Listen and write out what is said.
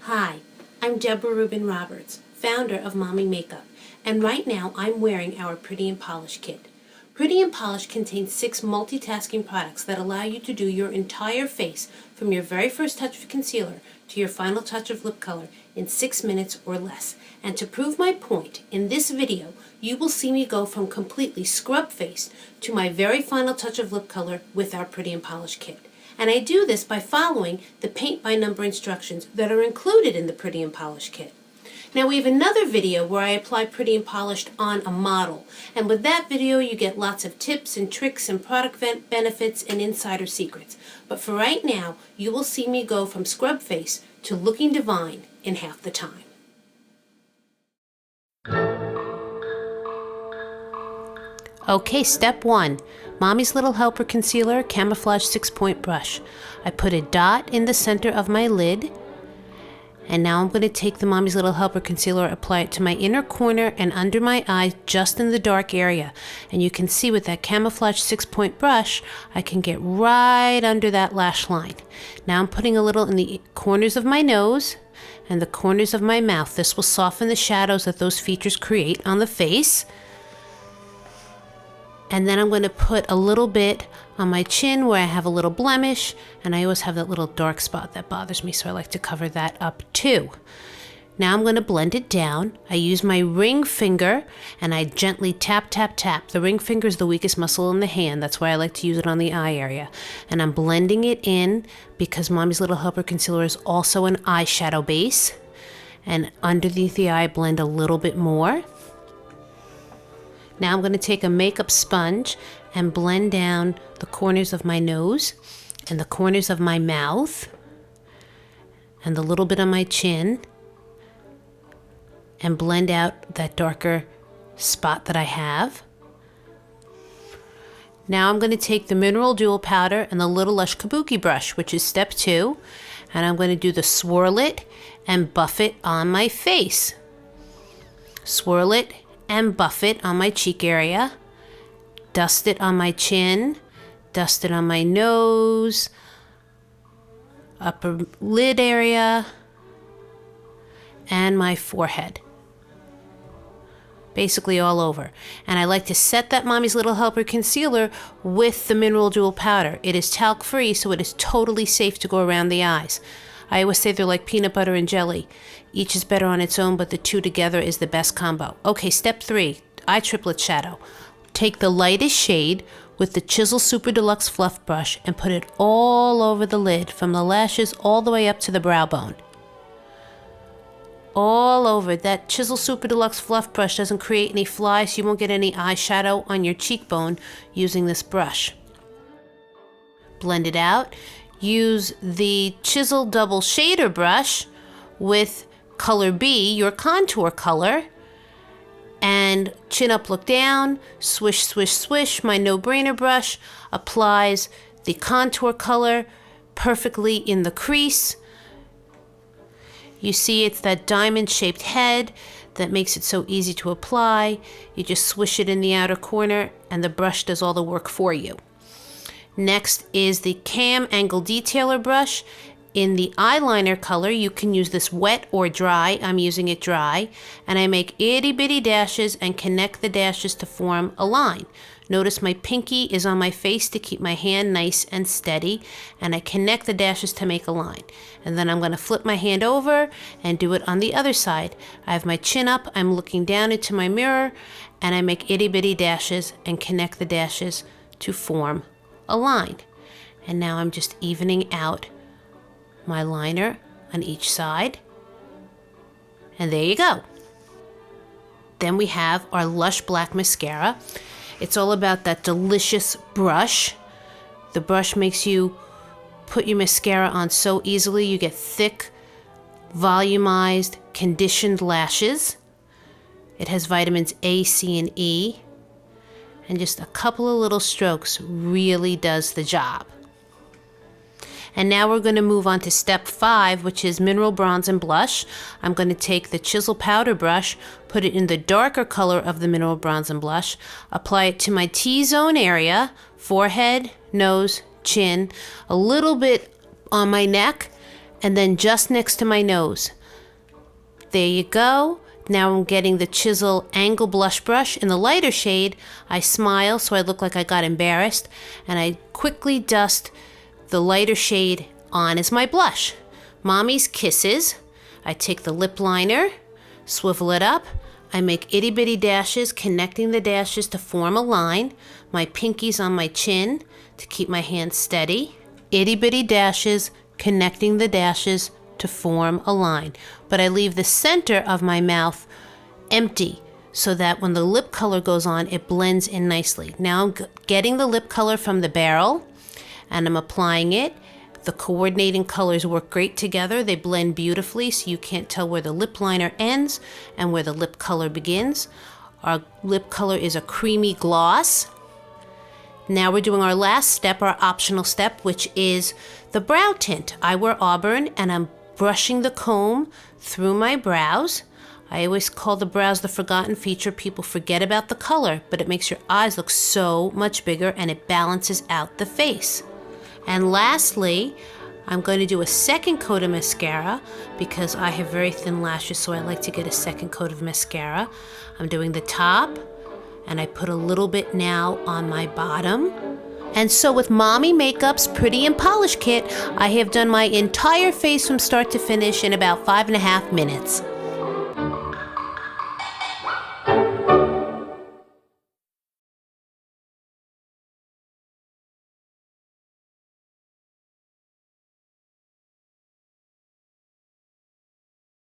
Hi, I'm Debra Rubin Roberts, founder of Mommy Makeup, and right now I'm wearing our Pretty and Polish kit. Pretty and Polish contains 6 multitasking products that allow you to do your entire face from your very first touch of concealer to your final touch of lip color in 6 minutes or less. And to prove my point, in this video, you will see me go from completely scrub-faced to my very final touch of lip color with our Pretty and Polish kit. And I do this by following the paint-by-number instructions that are included in the Pretty and Polish kit. Now we have another video where I apply Pretty and Polished on a model. And with that video you get lots of tips and tricks and product benefits and insider secrets. But for right now, you will see me go from scrub face to looking divine in half the time. Okay, step 1. Mommy's Little Helper Concealer Camouflage 6-Point Brush. I put a dot in the center of my lid. And now I'm going to take the Mommy's Little Helper Concealer, apply it to my inner corner and under my eye, just in the dark area. And you can see with that Camouflage 6-Point brush, I can get right under that lash line. Now I'm putting a little in the corners of my nose and the corners of my mouth. This will soften the shadows that those features create on the face. And then I'm going to put a little bit on my chin where I have a little blemish, and I always have that little dark spot that bothers me, so I like to cover that up too. Now I'm going to blend it down. I use my ring finger and I gently tap, tap, tap. The ring finger is the weakest muscle in the hand. That's why I like to use it on the eye area. And I'm blending it in because Mommy's Little Helper Concealer is also an eyeshadow base. And underneath the eye, I blend a little bit more. Now I'm going to take a makeup sponge and blend down the corners of my nose and the corners of my mouth and the little bit on my chin and blend out that darker spot that I have. Now I'm going to take the Mineral Dual Powder and the Little Lush Kabuki brush, which is step 2, and I'm going to do the swirl it and buff it on my face. Swirl it and buff it on my cheek area, dust it on my chin, dust it on my nose, upper lid area, and my forehead. Basically all over. And I like to set that Mommy's Little Helper Concealer with the Mineral Dual Powder. It is talc free, so it is totally safe to go around the eyes. I always say they're like peanut butter and jelly. Each is better on its own, but the two together is the best combo. Okay, step 3, eye triplet shadow. Take the lightest shade with the Chisel Super Deluxe Fluff Brush and put it all over the lid, from the lashes all the way up to the brow bone. All over. That Chisel Super Deluxe Fluff Brush doesn't create any flies, so you won't get any eyeshadow on your cheekbone using this brush. Blend it out. Use the Chisel Double Shader Brush with color B, your contour color, and chin up, look down, swish, swish, swish. My no-brainer brush applies the contour color perfectly in the crease. You see it's that diamond-shaped head that makes it so easy to apply. You just swish it in the outer corner and the brush does all the work for you. Next is the Cam Angle Detailer brush. In the eyeliner color, you can use this wet or dry. I'm using it dry. And I make itty bitty dashes and connect the dashes to form a line. Notice my pinky is on my face to keep my hand nice and steady. And I connect the dashes to make a line. And then I'm going to flip my hand over and do it on the other side. I have my chin up. I'm looking down into my mirror. And I make itty bitty dashes and connect the dashes to form a line. And now I'm just evening out my liner on each side. And there you go. Then we have our Lush Black Mascara. It's all about that delicious brush. The brush makes you put your mascara on so easily. You get thick, volumized, conditioned lashes. It has vitamins A, C, and E. And just a couple of little strokes really does the job. And now we're going to move on to step 5, which is Mineral Bronze and Blush. I'm going to take the Chisel Powder Brush, put it in the darker color of the Mineral Bronze and Blush, apply it to my T-zone area, forehead, nose, chin, a little bit on my neck, and then just next to my nose. There you go. Now I'm getting the Chisel Angle Blush Brush in the lighter shade. I smile so I look like I got embarrassed, and I quickly dust the lighter shade on as my blush. Mommy's Kisses. I take the lip liner, swivel it up. I make itty bitty dashes, connecting the dashes to form a line. My pinky's on my chin to keep my hand steady. Itty bitty dashes, connecting the dashes to form a line. But I leave the center of my mouth empty so that when the lip color goes on, it blends in nicely. Now I'm getting the lip color from the barrel and I'm applying it. The coordinating colors work great together. They blend beautifully, so you can't tell where the lip liner ends and where the lip color begins. Our lip color is a creamy gloss. Now we're doing our last step, our optional step, which is the brow tint. I wear auburn and I'm brushing the comb through my brows. I always call the brows the forgotten feature. People forget about the color, but it makes your eyes look so much bigger and it balances out the face. And lastly, I'm going to do a second coat of mascara because I have very thin lashes, so I like to get a second coat of mascara. I'm doing the top, and I put a little bit now on my bottom. And so with Mommy Makeup's Pretty and Polish Kit, I have done my entire face from start to finish in about 5.5 minutes.